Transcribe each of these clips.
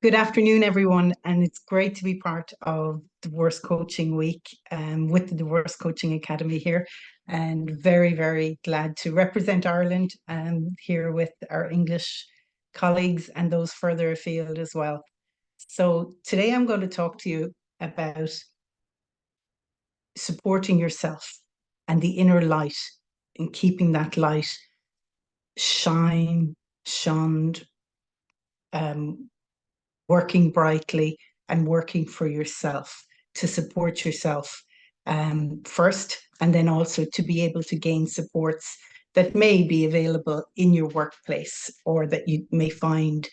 Good afternoon, everyone, and it's great to be part of Divorce Coaching Week with the Divorce Coaching Academy here, and very, very glad to represent Ireland here with our English colleagues and those further afield as well. So today I'm going to talk to you about supporting yourself and the inner light and keeping that light shunned, working brightly and working for yourself to support yourself first, and then also to be able to gain supports that may be available in your workplace or that you may find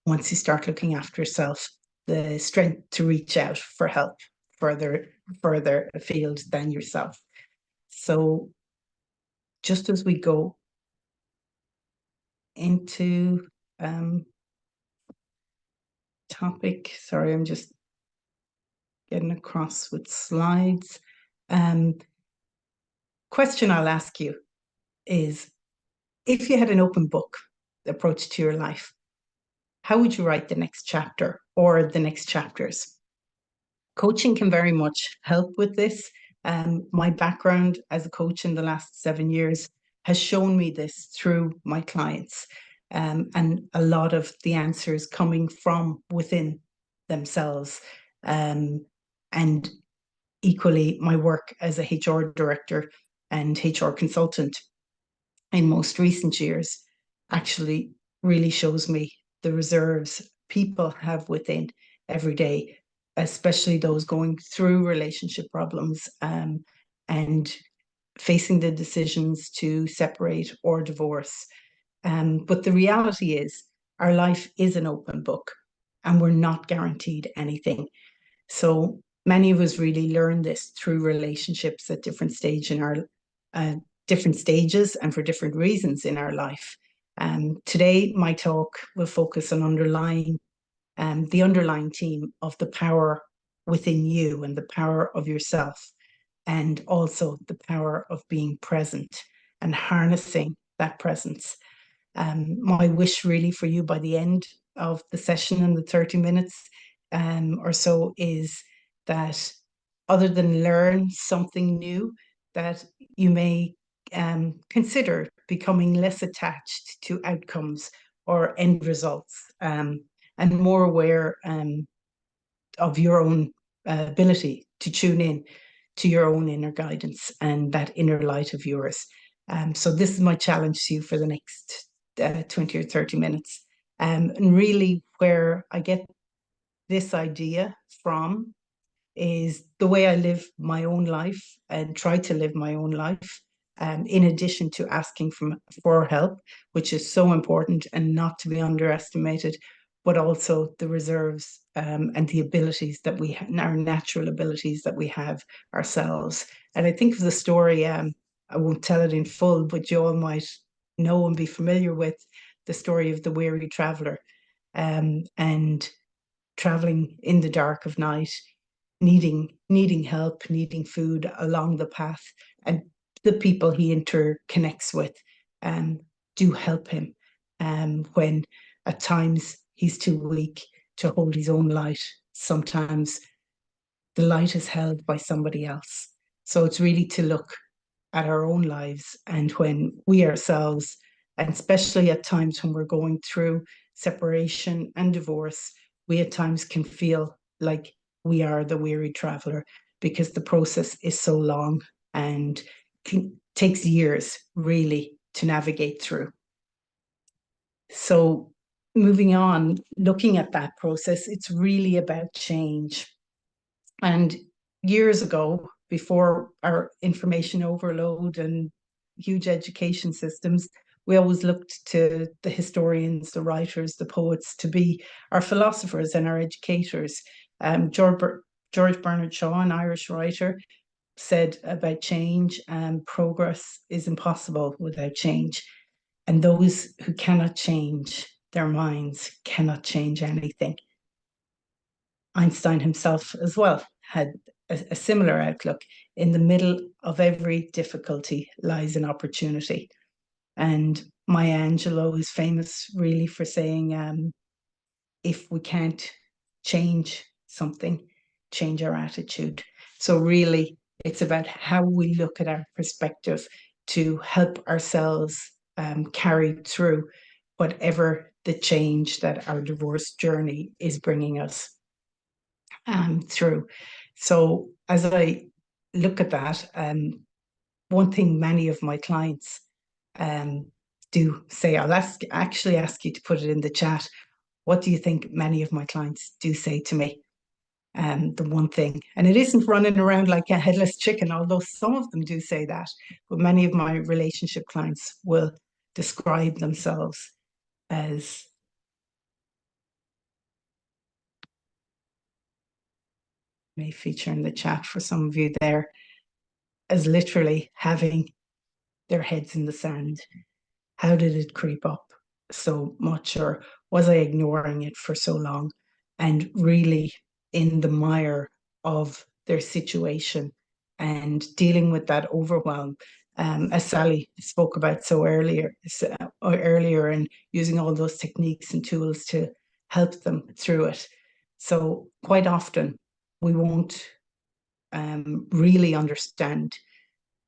once you start looking after yourself, the strength to reach out for help further afield than yourself. So just as we go into topic, sorry, I'm just getting across with slides. Question I'll ask you is, if you had an open book approach to your life, how would you write the next chapter or the next chapters? Coaching can very much help with this. My background as a coach in the last 7 years has shown me this through my clients, and a lot of the answers coming from within themselves. And equally, my work as a HR director and HR consultant in most recent years actually really shows me the reserves people have within every day, especially those going through relationship problems and facing the decisions to separate or divorce. But the reality is, our life is an open book and we're not guaranteed anything. So many of us really learn this through relationships at different different stages and for different reasons in our life. Today, my talk will focus on the underlying theme of the power within you and the power of yourself, and also the power of being present and harnessing that presence. My wish really for you by the end of the session in the 30 minutes or so is that, other than learn something new, that you may consider becoming less attached to outcomes or end results, and more aware of your own ability to tune in to your own inner guidance and that inner light of yours. So this is my challenge to you for the next 20 or 30 minutes. And really where I get this idea from is the way I live my own life and try to live my own life, in addition to asking for help, which is so important and not to be underestimated, but also the reserves and the abilities that we have, our natural abilities that we have ourselves. And I think of the story, I won't tell it in full, but you all might know and be familiar with the story of the weary traveller, and traveling in the dark of night, needing help, needing food along the path, and the people he interconnects with do help him when at times he's too weak to hold his own light. Sometimes the light is held by somebody else. So it's really to look at our own lives, and when we ourselves, and especially at times when we're going through separation and divorce, we at times can feel like we are the weary traveller, because the process is so long and takes years really to navigate through. So moving on, looking at that process, it's really about change. And years ago, before our information overload and huge education systems, we always looked to the historians, the writers, the poets to be our philosophers and our educators. George Bernard Shaw, an Irish writer, said about change, progress is impossible without change. And those who cannot change their minds cannot change anything. Einstein himself as well had a similar outlook. In the middle of every difficulty lies an opportunity. And Maya Angelou is famous really for saying, if we can't change something, change our attitude. So really, it's about how we look at our perspective to help ourselves carry through whatever the change that our divorce journey is bringing us through. So as I look at that, one thing many of my clients do say, actually ask you to put it in the chat. What do you think many of my clients do say to me? The one thing, and it isn't running around like a headless chicken, although some of them do say that, but many of my relationship clients will describe themselves as may feature in the chat for some of you there, as literally having their heads in the sand. How did it creep up so much, or was I ignoring it for so long? And really in the mire of their situation and dealing with that overwhelm, as Sally spoke about so earlier, and using all those techniques and tools to help them through it. So quite often we won't really understand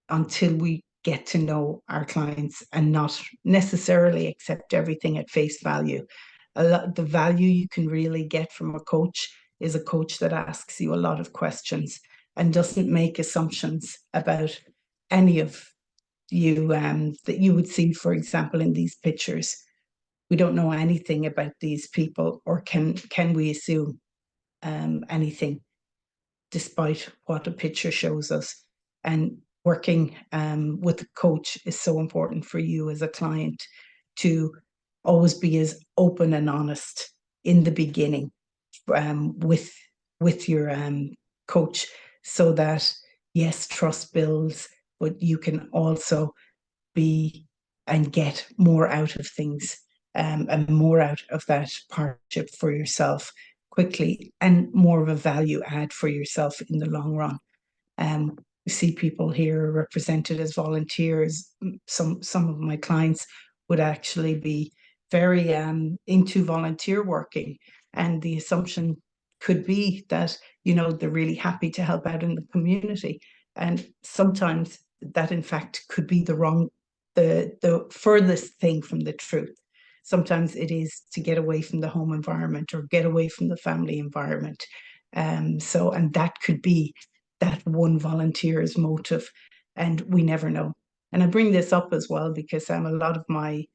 until we get to know our clients and not necessarily accept everything at face value. The value you can really get from a coach is a coach that asks you a lot of questions and doesn't make assumptions about any of you that you would see, for example, in these pictures. We don't know anything about these people, or can we assume anything despite what a picture shows us? And working with a coach is so important for you as a client to always be as open and honest in the beginning with your coach, so that yes, trust builds, but you can also be and get more out of things, and more out of that partnership for yourself quickly, and more of a value add for yourself in the long run. We see people here represented as volunteers. Some of my clients would actually be very into volunteer working, and the assumption could be that they're really happy to help out in the community, and sometimes that in fact could be the furthest thing from the truth. Sometimes it is to get away from the home environment or get away from the family environment. And that could be that one volunteer's motive, and we never know. And I bring this up as well because a lot of my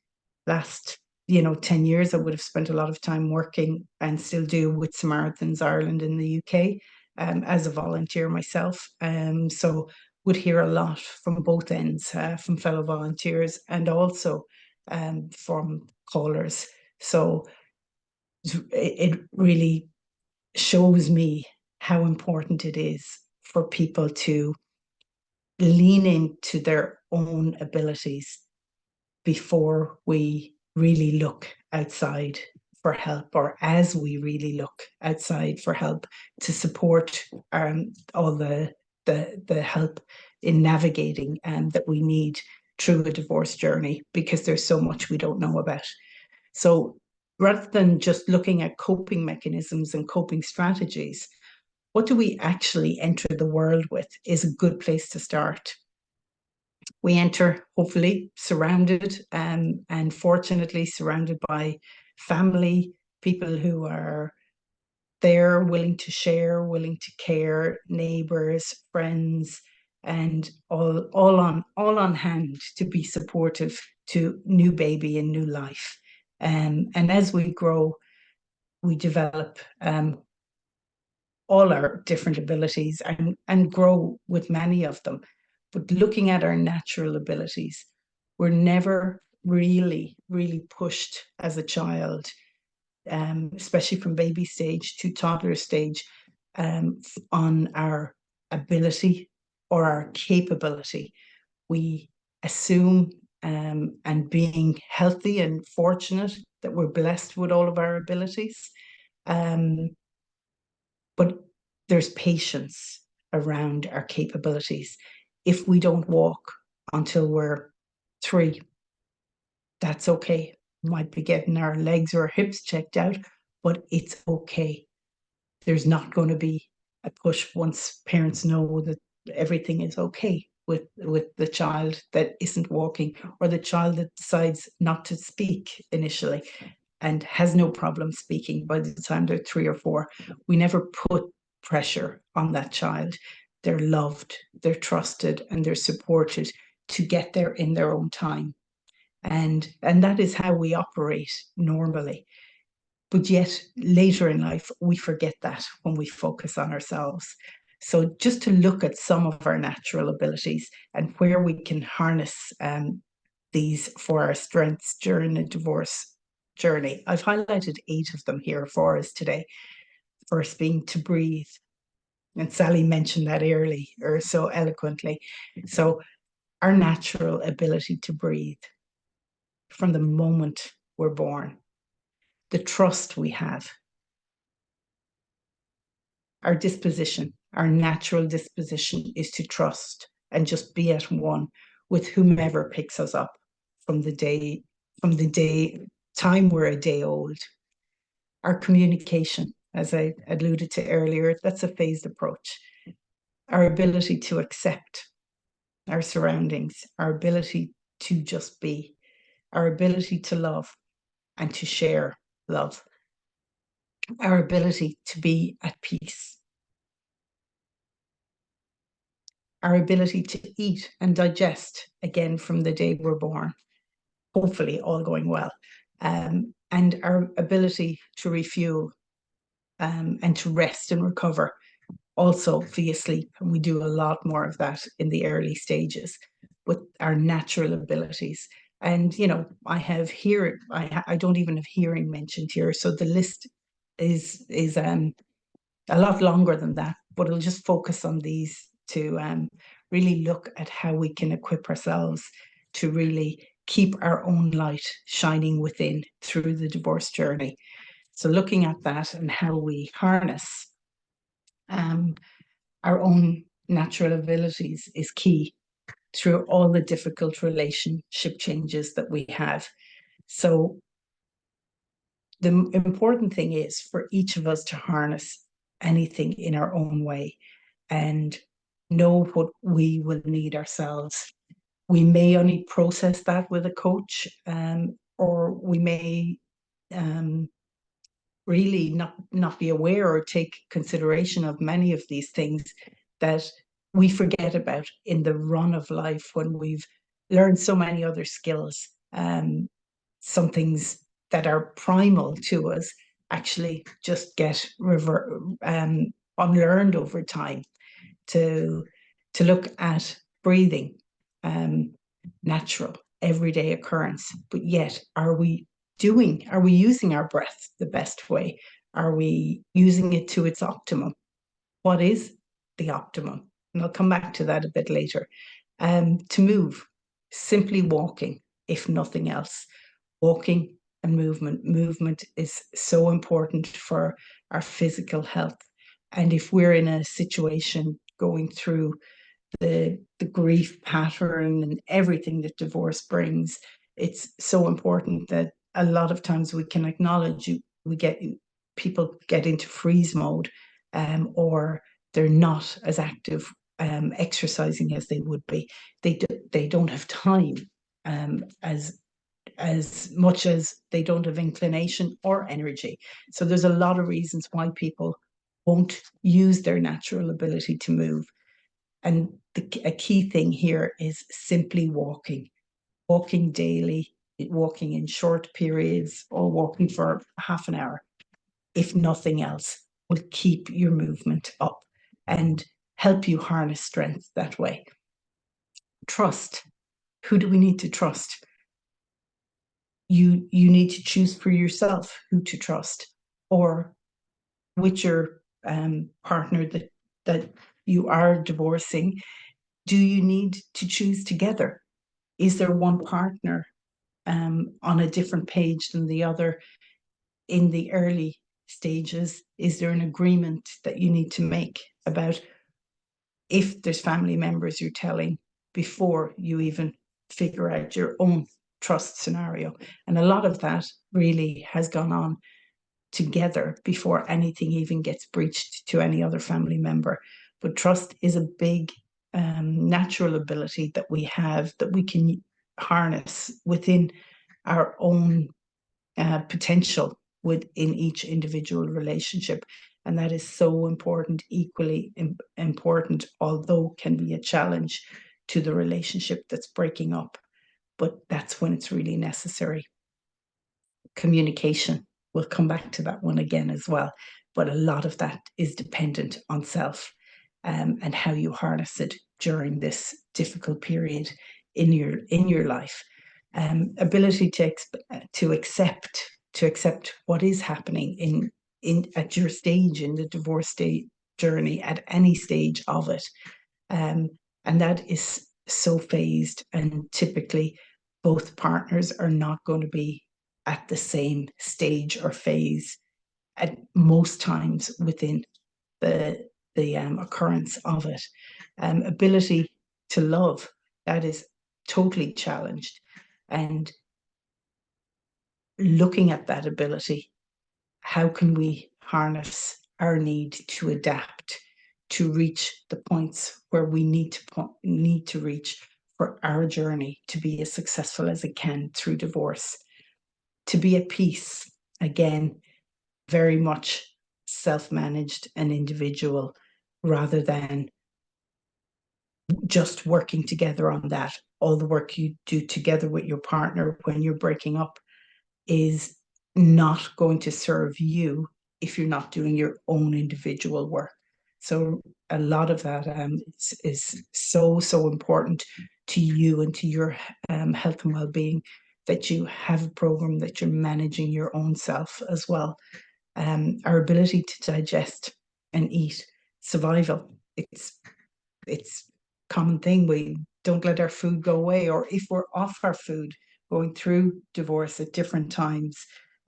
last 10 years I would have spent a lot of time working, and still do, with Samaritans Ireland in the UK, as a volunteer myself. So would hear a lot from both ends, from fellow volunteers and also from callers. So it really shows me how important it is for people to lean into their own abilities before we really look outside for help, or as we really look outside for help to support all the help in navigating that we need through a divorce journey, because there's so much we don't know about. So rather than just looking at coping mechanisms and coping strategies, what do we actually enter the world with is a good place to start. We enter hopefully surrounded and fortunately surrounded by family, people who are there, willing to share, willing to care, neighbors, friends, and all on hand to be supportive to new baby and new life. And as we grow, we develop all our different abilities and grow with many of them. But looking at our natural abilities, we're never really pushed as a child, especially from baby stage to toddler stage, on our ability or our capability. We assume, and being healthy and fortunate, that we're blessed with all of our abilities. But there's patience around our capabilities. If we don't walk until we're 3, that's okay. We might be getting our legs or our hips checked out, but it's okay. There's not going to be a push once parents know that everything is okay with the child that isn't walking, or the child that decides not to speak initially and has no problem speaking by the time they're 3 or 4. We never put pressure on that child. They're loved, they're trusted, and they're supported to get there in their own time. And that is how we operate normally. But yet later in life, we forget that when we focus on ourselves. So just to look at some of our natural abilities and where we can harness these for our strengths during a divorce journey. I've highlighted 8 of them here for us today. First being to breathe. And Sally mentioned that early or so eloquently. So our natural ability to breathe from the moment we're born, the trust we have, our disposition, our natural disposition is to trust and just be at one with whomever picks us up from the day time we're a day old. Our communication, as I alluded to earlier, that's a phased approach. Our ability to accept our surroundings, our ability to just be, our ability to love and to share love, our ability to be at peace, our ability to eat and digest again from the day we're born, hopefully all going well, and our ability to refuel and to rest and recover also via sleep. And we do a lot more of that in the early stages with our natural abilities. And, you know, I have hearing, I don't even have hearing mentioned here. So the list is a lot longer than that, but it'll just focus on these to really look at how we can equip ourselves to really keep our own light shining within through the divorce journey. So looking at that and how we harness our own natural abilities is key through all the difficult relationship changes that we have. So the important thing is for each of us to harness anything in our own way and know what we will need ourselves. We may only process that with a coach, or we may really not be aware or take consideration of many of these things that we forget about in the run of life when we've learned so many other skills. Some things that are primal to us actually just get unlearned over time. To look at breathing, natural, everyday occurrence, but yet are we using our breath the best way? Are we using it to its optimum? What is the optimum? And I'll come back to that a bit later. To move, simply walking, if nothing else. Walking and movement. Movement is so important for our physical health. And if we're in a situation going through the grief pattern and everything that divorce brings, it's so important that a lot of times we can acknowledge people get into freeze mode, or they're not as active exercising as they would be. They don't have time, as much as they don't have inclination or energy. So there's a lot of reasons why people won't use their natural ability to move. And a key thing here is simply walking daily, walking in short periods, or walking for half an hour, if nothing else, will keep your movement up and help you harness strength that way. Trust. Who do we need to trust? You need to choose for yourself who to trust, or with your partner that you are divorcing. Do you need to choose together? Is there one partner on a different page than the other in the early stages? Is there an agreement that you need to make about if there's family members you're telling before you even figure out your own trust scenario? And a lot of that really has gone on together before anything even gets breached to any other family member. But trust is a big natural ability that we have, that we can harness within our own potential within each individual relationship. And that is so important, equally important, although can be a challenge to the relationship that's breaking up. But that's when it's really necessary. Communication, we'll come back to that one again as well. But a lot of that is dependent on self, and how you harness it during this difficult period in your life. Ability to accept what is happening in at your stage in the divorce stage journey, at any stage of it. And that is so phased, and typically both partners are not going to be at the same stage or phase at most times within the occurrence of it. Ability to love, that is totally challenged. And looking at that ability, how can we harness our need to adapt to reach the points where we need to reach for our journey to be as successful as it can through divorce, to be at peace, again, very much self-managed and individual, rather than just working together on that. All the work you do together with your partner when you're breaking up is not going to serve you if you're not doing your own individual work. So a lot of that is so important to you and to your health and well-being, that you have a program, that you're managing your own self as well. Our ability to digest and eat, survival, it's common thing. We don't let our food go away, or if we're off our food going through divorce at different times,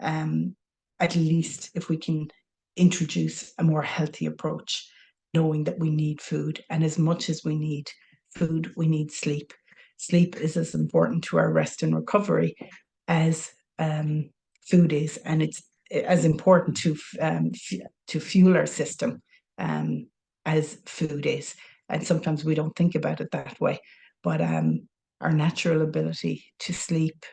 at least if we can introduce a more healthy approach, knowing that we need food, and as much as we need food, we need sleep. Sleep is as important to our rest and recovery as food is, and it's as important to fuel our system as food is. And sometimes we don't think about it that way, but our natural ability to sleep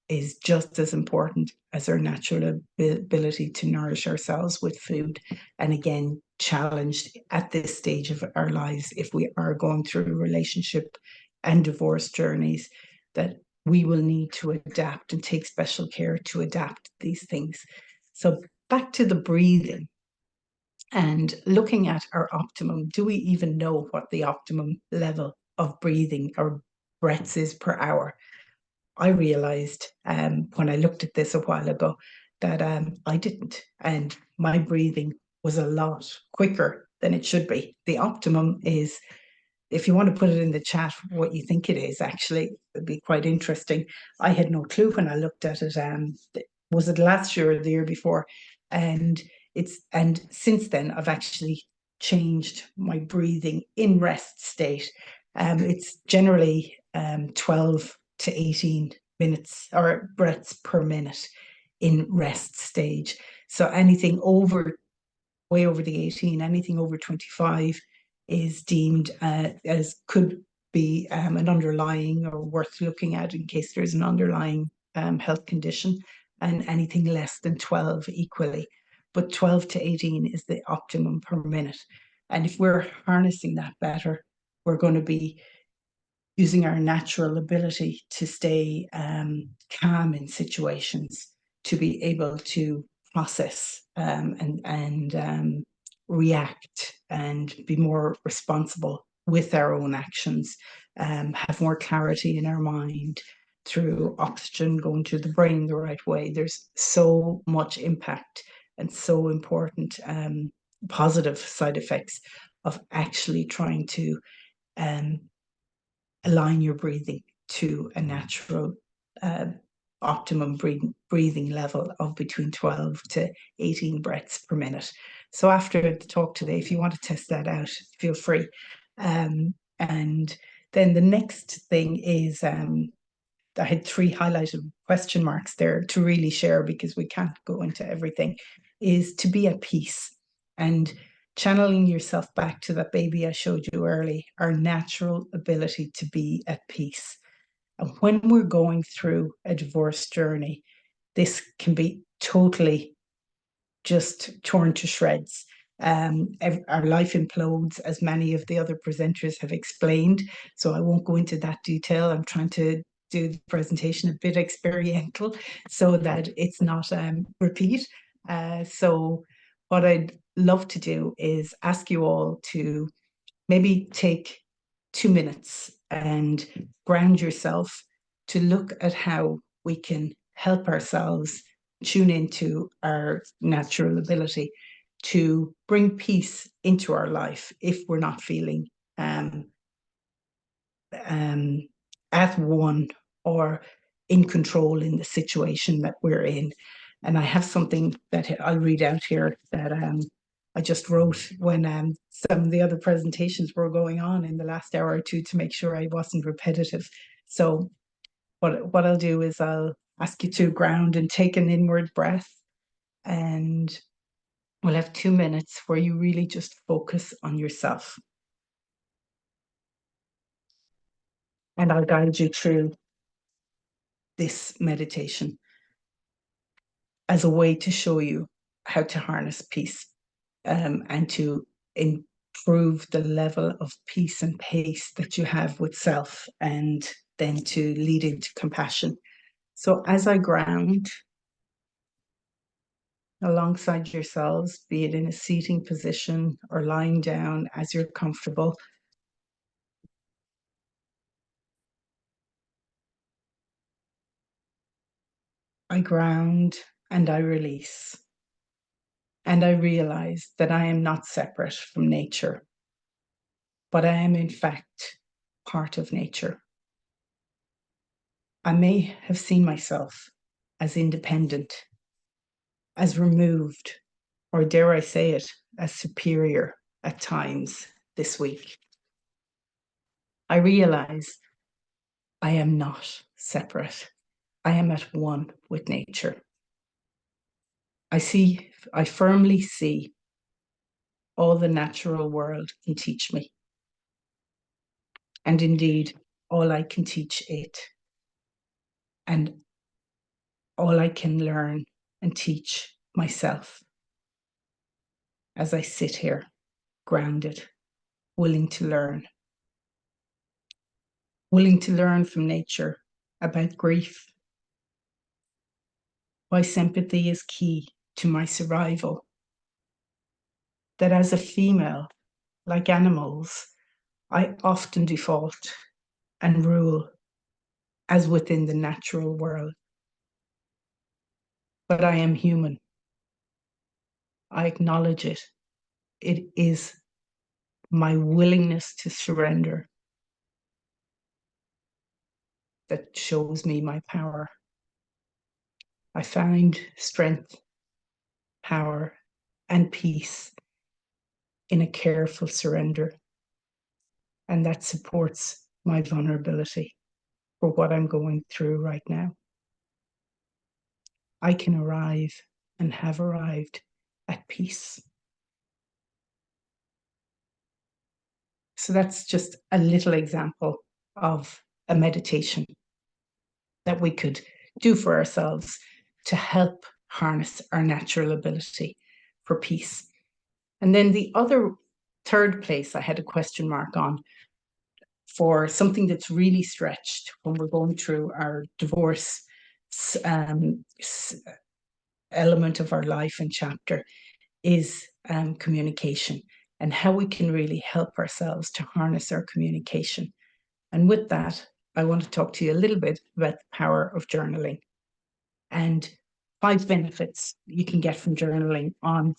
is just as important as our natural ability to nourish ourselves with food. And again, challenged at this stage of our lives, if we are going through relationship and divorce journeys, that we will need to adapt and take special care to adapt these things. So back to the breathing and looking at our optimum. Do we even know what the optimum level of breathing or breaths is per hour? I realized when I looked at this a while ago that I didn't, and my breathing was a lot quicker than it should be. The optimum is, if you want to put it in the chat what you think it is, actually, it'd be quite interesting. I had no clue when I looked at it. Was it last year or the year before? And since then I've actually changed my breathing in rest state. It's generally 12 to 18 minutes or breaths per minute in rest stage. So anything way over the 18, anything over 25 is deemed as could be an underlying or worth looking at in case there's an underlying health condition, and anything less than 12 equally. But 12 to 18 is the optimum per minute. And if we're harnessing that better, we're going to be using our natural ability to stay calm in situations, to be able to process and react and be more responsible with our own actions, have more clarity in our mind through oxygen going to the brain the right way. There's so much impact and so important positive side effects of actually trying to align your breathing to a natural optimum breathing level of between 12 to 18 breaths per minute. So after the talk today, if you want to test that out, feel free. And then the next thing is, I had 3 highlighted question marks there to really share, because we can't go into everything. is to be at peace and channeling yourself back to that baby I showed you early, our natural ability to be at peace. And when we're going through a divorce journey, this can be totally just torn to shreds. Our life implodes, as many of the other presenters have explained. So I won't go into that detail. I'm trying to do the presentation a bit experiential so that it's not repeat. So what I'd love to do is ask you all to maybe take 2 minutes and ground yourself to look at how we can help ourselves tune into our natural ability to bring peace into our life if we're not feeling um, at one or in control in the situation that we're in. And I have something that I'll read out here that I just wrote when some of the other presentations were going on in the last hour or two to make sure I wasn't repetitive. So what I'll do is I'll ask you to ground and take an inward breath, and we'll have 2 minutes where you really just focus on yourself. And I'll guide you through this meditation as a way to show you how to harness peace and to improve the level of peace and pace that you have with self, and then to lead into compassion. So as I ground alongside yourselves, be it in a seating position or lying down as you're comfortable, I ground and I release. And I realize that I am not separate from nature, but I am in fact part of nature. I may have seen myself as independent, as removed, or dare I say it, as superior at times this week. I realize I am not separate. I am at one with nature. I firmly see all the natural world can teach me. And indeed, all I can teach it. And all I can learn and teach myself as I sit here, grounded, willing to learn from nature about grief, why sympathy is key to my survival, that as a female, like animals, I often default and rule as within the natural world. But I am human. I acknowledge it. It is my willingness to surrender that shows me my power. I find strength, power, and peace in a careful surrender. And that supports my vulnerability for what I'm going through right now. I can arrive and have arrived at peace. So that's just a little example of a meditation that we could do for ourselves to help harness our natural ability for peace. And then the other third place I had a question mark on for something that's really stretched when we're going through our divorce element of our life and chapter is communication, and how we can really help ourselves to harness our communication. And with that, I want to talk to you a little bit about the power of journaling and 5 benefits you can get from journaling on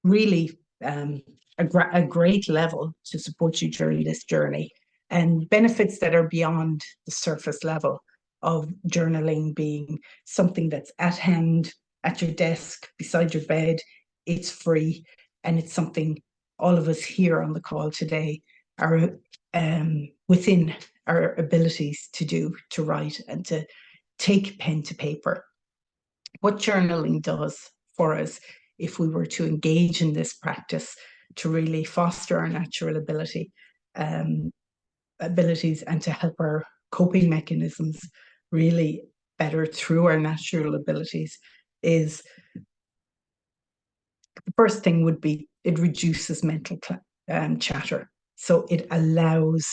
really a great level to support you during this journey, and benefits that are beyond the surface level of journaling being something that's at hand, at your desk, beside your bed. It's free, and it's something all of us here on the call today are within our abilities to do, to write and to take pen to paper. What journaling does for us if we were to engage in this practice to really foster our natural abilities and to help our coping mechanisms really better through our natural abilities, is the first thing would be it reduces mental chatter. So it allows,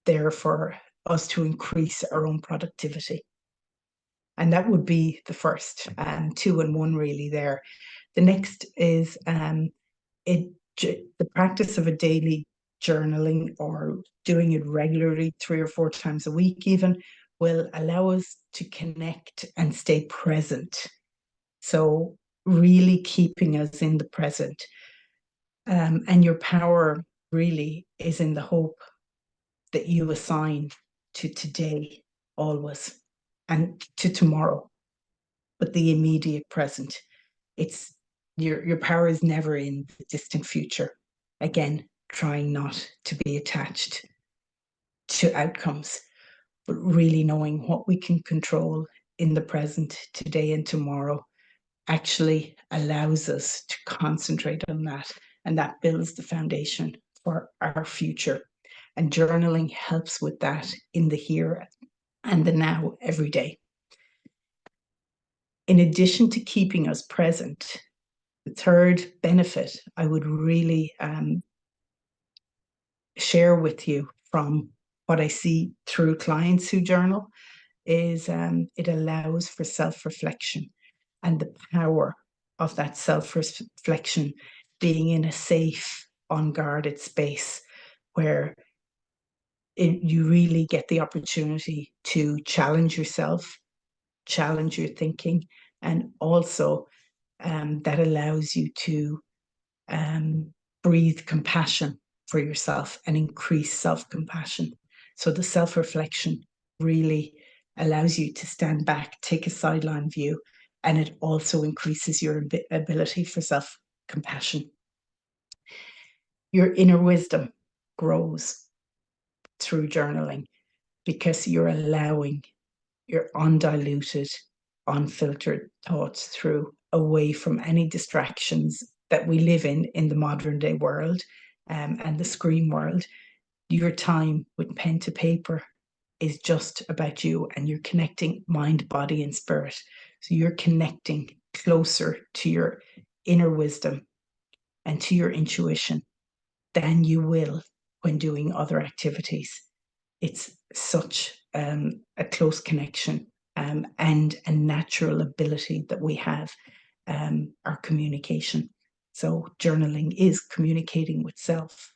therefore, us to increase our own productivity. And that would be the first, 2 and 1 really there. The next is the practice of a daily journaling, or doing it regularly 3 or 4 times a week even, will allow us to connect and stay present. So really keeping us in the present. And your power really is in the hope that you assign to today always, and to tomorrow, but the immediate present. It's your power is never in the distant future. Again, trying not to be attached to outcomes, but really knowing what we can control in the present, today and tomorrow, actually allows us to concentrate on that, and that builds the foundation for our future. And journaling helps with that in the here and the now, every day. In addition to keeping us present, the third benefit I would really share with you from what I see through clients who journal is it allows for self-reflection, and the power of that self-reflection being in a safe, unguarded space where you really get the opportunity to challenge yourself, challenge your thinking, and also that allows you to breathe compassion for yourself and increase self-compassion. So the self-reflection really allows you to stand back, take a sideline view, and it also increases your ability for self-compassion. Your inner wisdom grows through journaling because you're allowing your undiluted, unfiltered thoughts through, away from any distractions that we live in the modern day world, and the screen world. Your time with pen to paper is just about you, and you're connecting mind, body, and spirit. So you're connecting closer to your inner wisdom and to your intuition than you will when doing other activities. It's such a close connection, and a natural ability that we have, our communication. So journaling is communicating with self,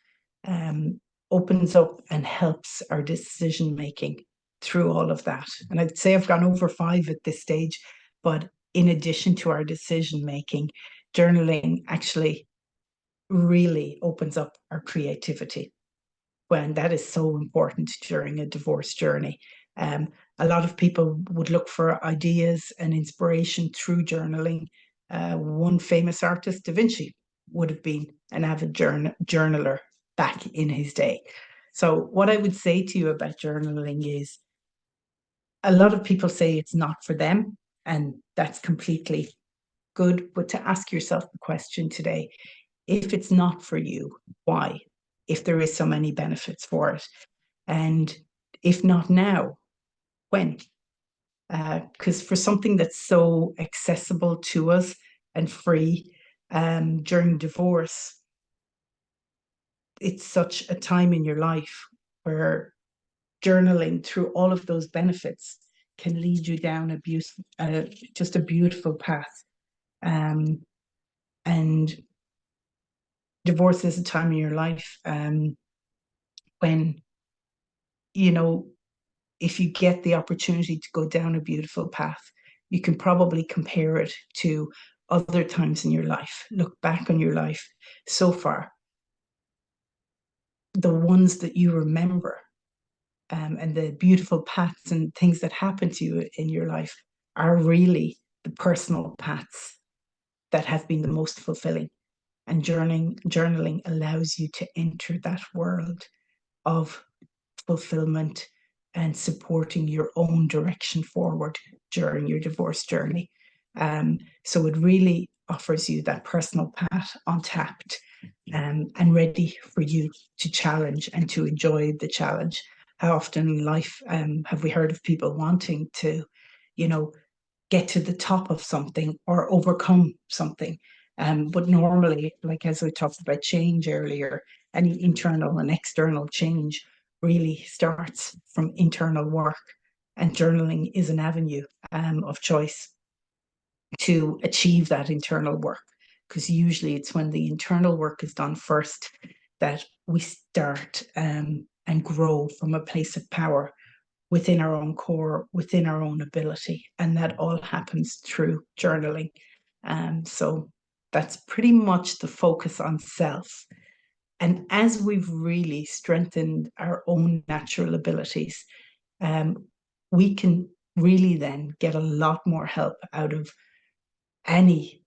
opens up and helps our decision making through all of that. And I'd say I've gone over 5 at this stage, but in addition to our decision making, journaling actually really opens up our creativity, when that is so important during a divorce journey. A lot of people would look for ideas and inspiration through journaling. One famous artist, Da Vinci, would have been an avid journaler back in his day. So what I would say to you about journaling is, a lot of people say it's not for them, and that's completely good. But to ask yourself the question today, if it's not for you, why? If there is so many benefits for it, and if not now, when? Because for something that's so accessible to us and free, during divorce, it's such a time in your life where journaling through all of those benefits can lead you down just a beautiful path. And divorce is a time in your life when, you know, if you get the opportunity to go down a beautiful path, you can probably compare it to other times in your life. Look back on your life so far. The ones that you remember, and the beautiful paths and things that happen to you in your life, are really the personal paths that have been the most fulfilling. And journaling allows you to enter that world of fulfillment and supporting your own direction forward during your divorce journey. So it really offers you that personal pat on tapped, and ready for you to challenge and to enjoy the challenge. How often in life have we heard of people wanting to, you know, get to the top of something or overcome something? But normally, like as we talked about change earlier, any internal and external change really starts from internal work, and journaling is an avenue of choice to achieve that internal work, because usually it's when the internal work is done first that we start and grow from a place of power within our own core, within our own ability. And that all happens through journaling. So that's pretty much the focus on self. And as we've really strengthened our own natural abilities, we can really then get a lot more help out of any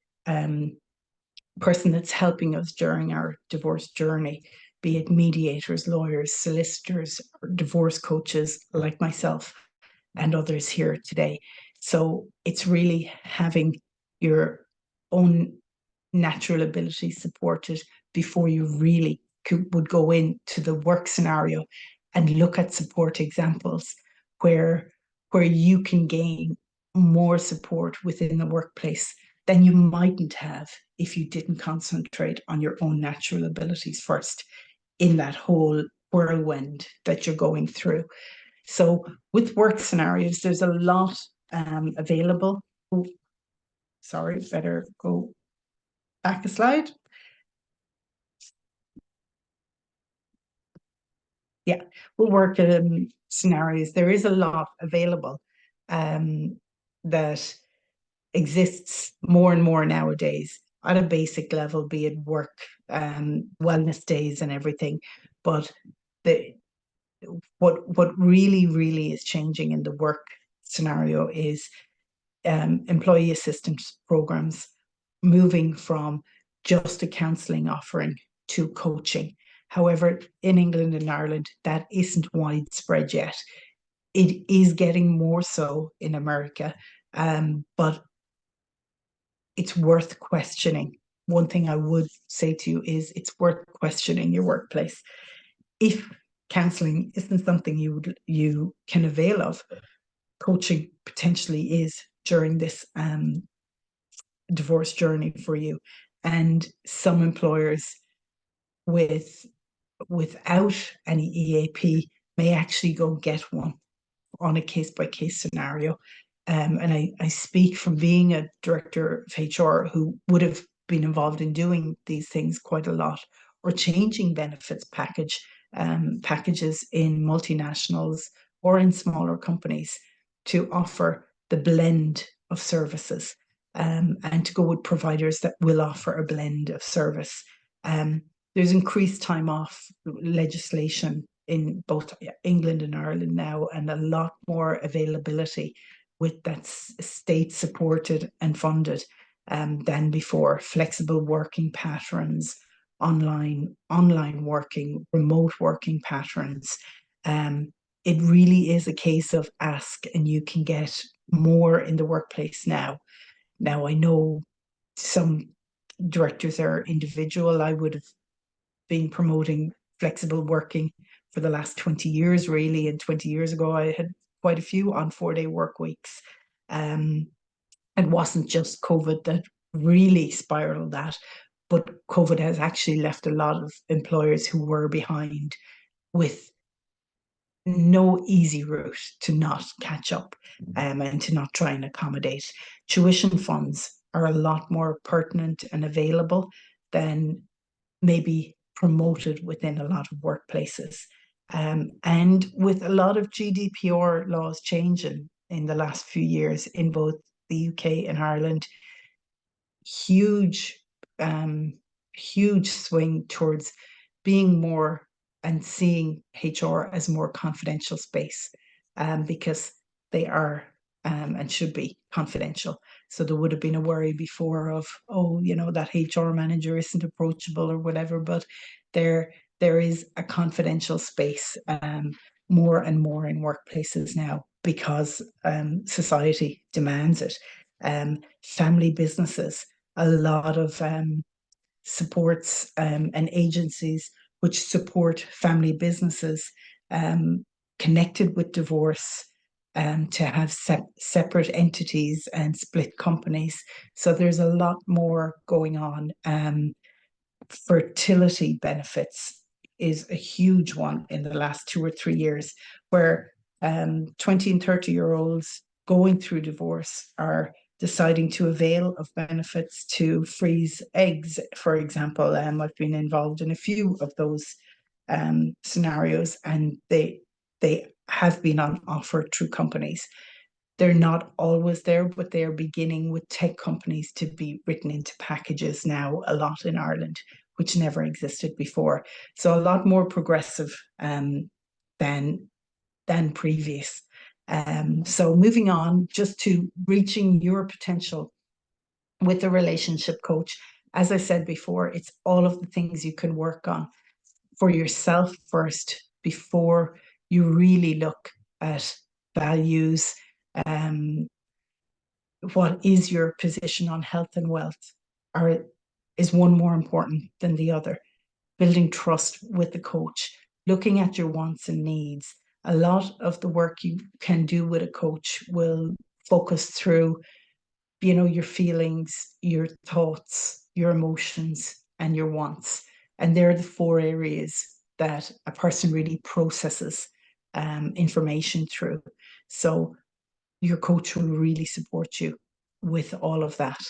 person that's helping us during our divorce journey, be it mediators, lawyers, solicitors, or divorce coaches like myself and others here today. So it's really having your own natural ability supported before you really would go into the work scenario and look at support examples where you can gain more support within the workplace than you mightn't have if you didn't concentrate on your own natural abilities first in that whole whirlwind that you're going through. So with work scenarios, there's a lot available. Oh, sorry, better go back a slide. Yeah, we'll work scenarios. There is a lot available that exists more and more nowadays at a basic level, be it work, wellness days and everything. But the what really is changing in the work scenario is employee assistance programs, moving from just a counselling offering to coaching. However, in England and Ireland, that isn't widespread yet. It is getting more so in America, but it's worth questioning. One thing I would say to you is it's worth questioning your workplace. If counselling isn't something you can avail of, coaching potentially is during this divorce journey for you. And some employers with without any EAP may actually go get one on a case by case scenario. And I speak from being a director of HR who would have been involved in doing these things quite a lot, or changing benefits packages in multinationals or in smaller companies to offer the blend of services, and to go with providers that will offer a blend of service. There's increased time off legislation in both England and Ireland now, and a lot more availability with that state supported and funded than before. Flexible working patterns, online working, remote working patterns. It really is a case of ask and you can get more in the workplace now. Now, I know some directors are individual. I would have been promoting flexible working for the last 20 years, really. And 20 years ago, I had quite a few on 4-day work weeks. It wasn't just COVID that really spiraled that, but COVID has actually left a lot of employers who were behind with no easy route to not catch up, and to not try and accommodate. Tuition funds are a lot more pertinent and available than maybe promoted within a lot of workplaces. And with a lot of GDPR laws changing in the last few years in both the UK and Ireland, huge, huge swing towards being more and seeing HR as more confidential space, because they are and should be confidential. So there would have been a worry before of, oh, that HR manager isn't approachable or whatever, but there is a confidential space more and more in workplaces now because society demands it. family businesses, a lot of supports and agencies which support family businesses connected with divorce, to have separate entities and split companies. So there's a lot more going on. Fertility benefits is a huge one in the last 2 or 3 years, where 20 and 30-year-olds going through divorce are deciding to avail of benefits to freeze eggs, for example. I've been involved in a few of those scenarios, and they have been on offer through companies. They're not always there, but they are beginning with tech companies to be written into packages now a lot in Ireland, which never existed before. So a lot more progressive than previous. So moving on, just to reaching your potential with a relationship coach. As I said before, it's all of the things you can work on for yourself first before you really look at values. What is your position on health and wealth? Or is one more important than the other? Building trust with the coach, looking at your wants and needs. A lot of the work you can do with a coach will focus through, your feelings, your thoughts, your emotions, and your wants. And they're the 4 areas that a person really processes information through. So your coach will really support you with all of that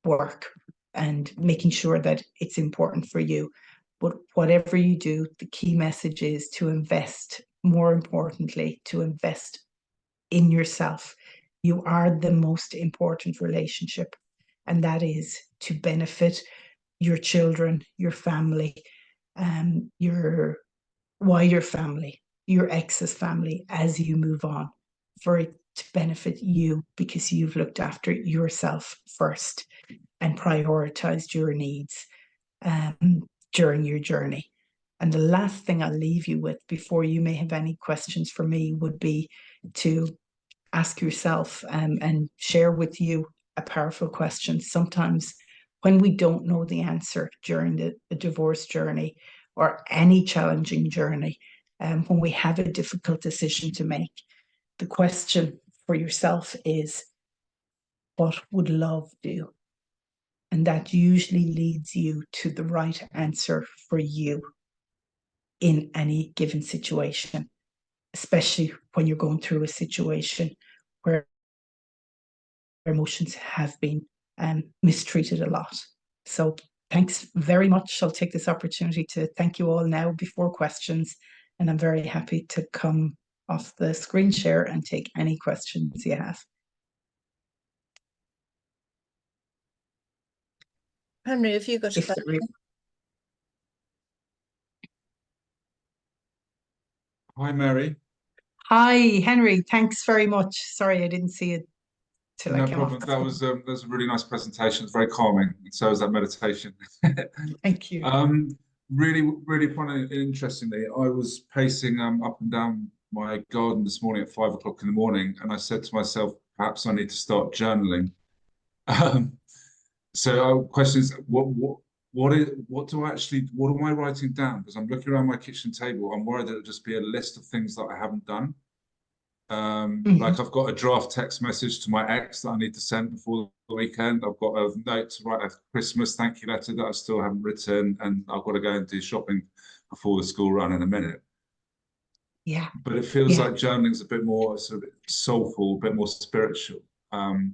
work and making sure that it's important for you. But whatever you do, the key message is to invest, more importantly, to invest in yourself. You are the most important relationship, and that is to benefit your children, your family, your wider family, your ex's family as you move on, for it to benefit you because you've looked after yourself first and prioritized your needs during your journey. And the last thing I'll leave you with before you may have any questions for me would be to ask yourself and share with you a powerful question. Sometimes when we don't know the answer during the divorce journey or any challenging journey, when we have a difficult decision to make, the question for yourself is, what would love do? And that usually leads you to the right answer for you in any given situation, especially when you're going through a situation where emotions have been mistreated a lot. So thanks very much. I'll take this opportunity to thank you all now before questions, and I'm very happy to come off the screen share and take any questions you have. Henry, have you got a question? Hi, Mary. Hi, Henry. Thanks very much. Sorry, I didn't see it till I No came problem. off. That was a really nice presentation. It's very calming. And so is that meditation. Thank you. Really, really fun and interestingly, I was pacing up and down my garden this morning at 5 o'clock in the morning, and I said to myself, perhaps I need to start journaling. So question is, what am I writing down? Because I'm looking around my kitchen table, I'm worried that it'll just be a list of things that I haven't done. Like I've got a draft text message to my ex that I need to send before the weekend. I've got a note to write a Christmas thank you letter that I still haven't written, and I've got to go and do shopping before the school run in a minute. Yeah. But it feels like journaling's a bit more sort of soulful, a bit more spiritual.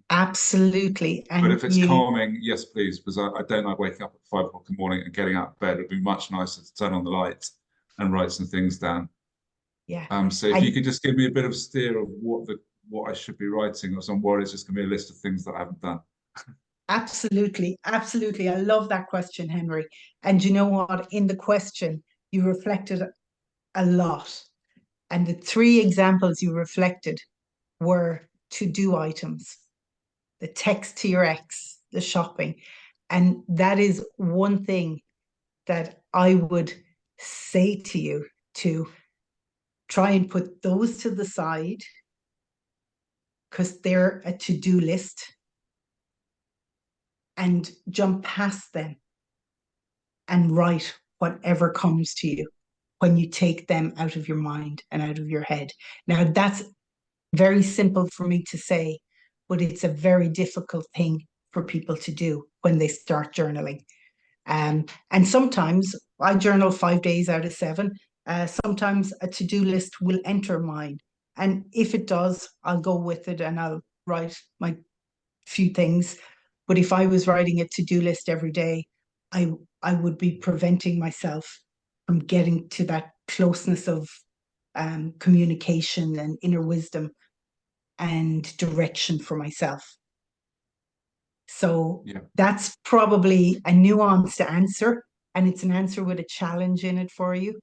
Absolutely. And but if it's calming, yes, please, because I don't like waking up at 5 o'clock in the morning and getting out of bed. It'd be much nicer to turn on the lights and write some things down. Yeah. So if you could just give me a bit of a steer of what I should be writing, or I'm worried it's just going to be a list of things that I haven't done. Absolutely. Absolutely. I love that question, Henry. And you know what? In the question, you reflected a lot. And the 3 examples you reflected were to-do items, the text to your ex, the shopping. And that is one thing that I would say to you, to try and put those to the side because they're a to-do list, and jump past them and write whatever comes to you when you take them out of your mind and out of your head. Now, that's very simple for me to say, but it's a very difficult thing for people to do when they start journaling. And sometimes I journal 5 days out of 7. Sometimes a to-do list will enter mine. And if it does, I'll go with it and I'll write my few things. But if I was writing a to-do list every day, I would be preventing myself from getting to that closeness of communication and inner wisdom and direction for myself. So that's probably a nuanced answer, and it's an answer with a challenge in it for you.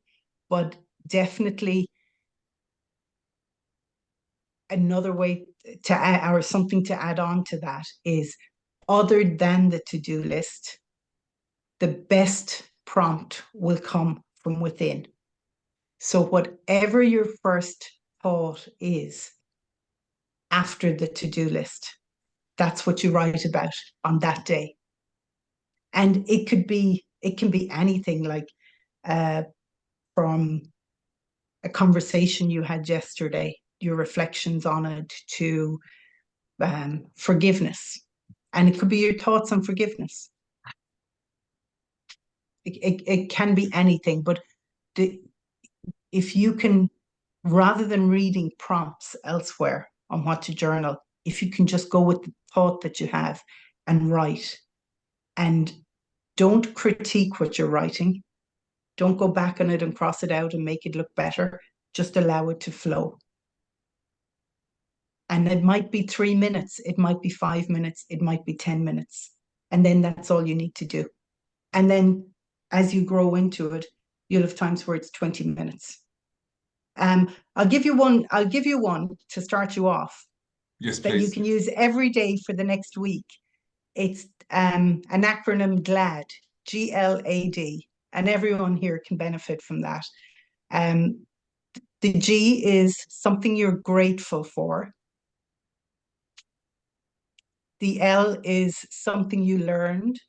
But definitely another way to add, or something to add on to that, is other than the to-do list, the best prompt will come from within. So whatever your first thought is after the to-do list, that's what you write about on that day. And it can be anything, like from a conversation you had yesterday, your reflections on it, to forgiveness. And it could be your thoughts on forgiveness. It can be anything, but if you can, rather than reading prompts elsewhere on what to journal, if you can just go with the thought that you have and write, and don't critique what you're writing. Don't go back on it and cross it out and make it look better. Just allow it to flow. And it might be 3 minutes, it might be 5 minutes, it might be 10 minutes. And then that's all you need to do. And then as you grow into it, you'll have times where it's 20 minutes. I'll give you one to start you off. Yes, that please. You can use every day for the next week. It's an acronym GLAD, G-L-A-D, and everyone here can benefit from that. The G is something you're grateful for. The L is something you learned.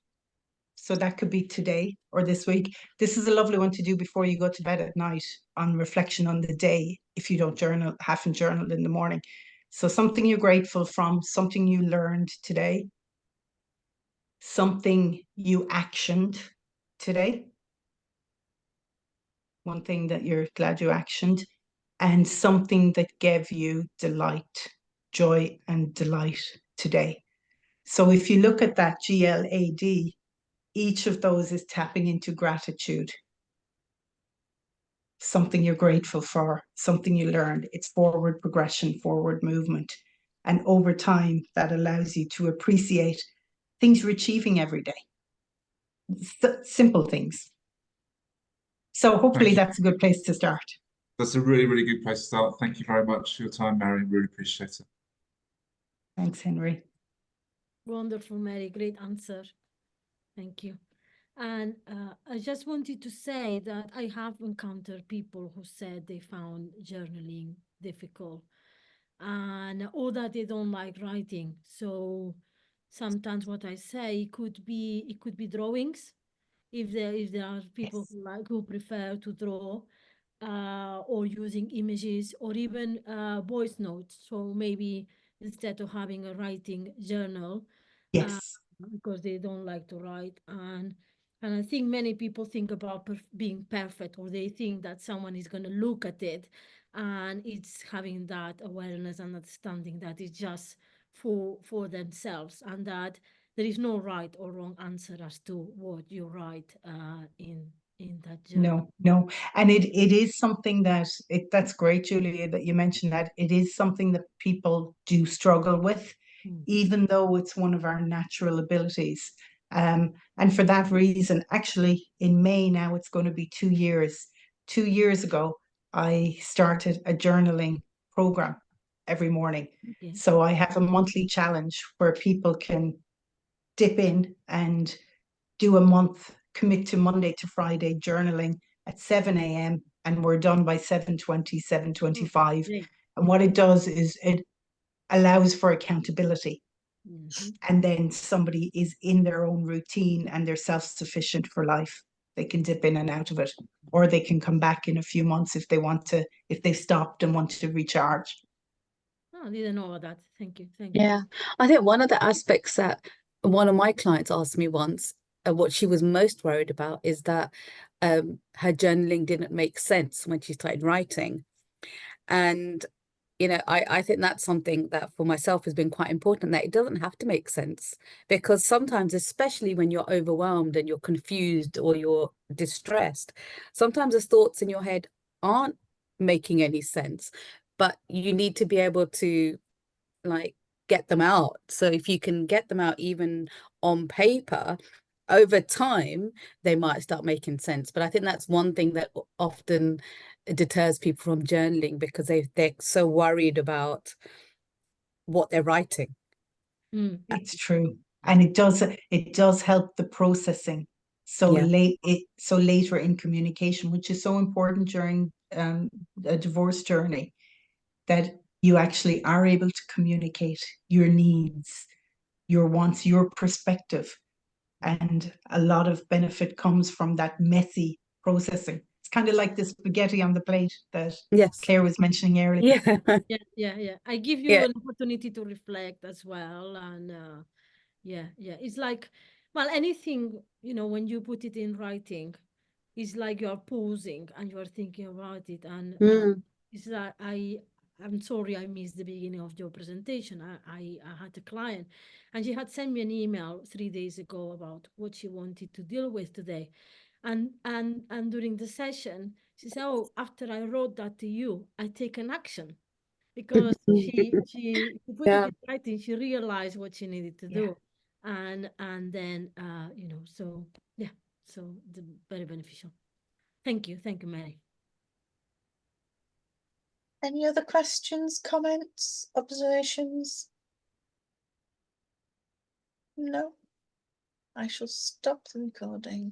So that could be today or this week. This is a lovely one to do before you go to bed at night, on reflection on the day, if you don't journal, haven't journaled in the morning. So something you're grateful from, something you learned today, something you actioned today, one thing that you're glad you actioned, and something that gave you delight, joy and delight today. So if you look at that GLAD, each of those is tapping into gratitude. Something you're grateful for, something you learned. It's forward progression, forward movement. And over time, that allows you to appreciate things you're achieving every day. Simple things. So hopefully that's a good place to start. That's a really, really good place to start. Thank you very much for your time, Mary. Really appreciate it. Thanks, Henry. Wonderful, Mary. Great answer. Thank you. And I just wanted to say that I have encountered people who said they found journaling difficult, or that they don't like writing. So sometimes what I say could be drawings. If there are people who prefer to draw, or using images, or even voice notes. So maybe instead of having a writing journal, Yes. because they don't like to write. And I think many people think about being perfect, or they think that someone is going to look at it, and it's having that awareness and understanding that it's just for themselves, and that there is no right or wrong answer as to what you write in that journal. No. And it is something that's great, Julia, that you mentioned that. It is something that people do struggle with, even though it's one of our natural abilities. And for that reason, actually, in May now, it's going to be 2 years. 2 years ago, I started a journaling program every morning. Okay. So I have a monthly challenge where people can dip in and do a month, commit to Monday to Friday journaling at 7 a.m. and we're done by 7:20, 7:25. Great. And what it does is allows for accountability. Mhm. And then somebody is in their own routine and they're self-sufficient for life. They can dip in and out of it, or they can come back in a few months if they want to, if they stopped and want to recharge. Oh, I didn't know about that. Thank you. Thank you. Yeah, I think one of the aspects that one of my clients asked me once, what she was most worried about is that her journaling didn't make sense when she started writing. And, you know, I think that's something that for myself has been quite important, that it doesn't have to make sense. Because sometimes, especially when you're overwhelmed and you're confused or you're distressed, sometimes the thoughts in your head aren't making any sense, but you need to be able to like get them out. So if you can get them out even on paper, over time they might start making sense. But I think that's one thing that often deters people from journaling, because they're so worried about what they're writing. Mm. It's true. And it does help the processing. So Yeah. later in communication, which is so important during a divorce journey, that you actually are able to communicate your needs, your wants, your perspective. And a lot of benefit comes from that messy processing. It's kind of like the spaghetti on the plate that Yes. Claire was mentioning earlier. Yeah. Yeah. I give you Yeah. an opportunity to reflect as well. And yeah. It's like, well, anything, you know, when you put it in writing, it's like you're pausing and you're thinking about it. And it's like I'm sorry I missed the beginning of your presentation. I had a client and she had sent me an email 3 days ago about what she wanted to deal with today. And during the session, she said, "Oh, after I wrote that to you, I take an action." Because she put it Yeah. in writing, she realized what she needed to Yeah. do. And then you know, so yeah, so very beneficial. Thank you, Mary. Any other questions, comments, observations? No. I shall stop the recording.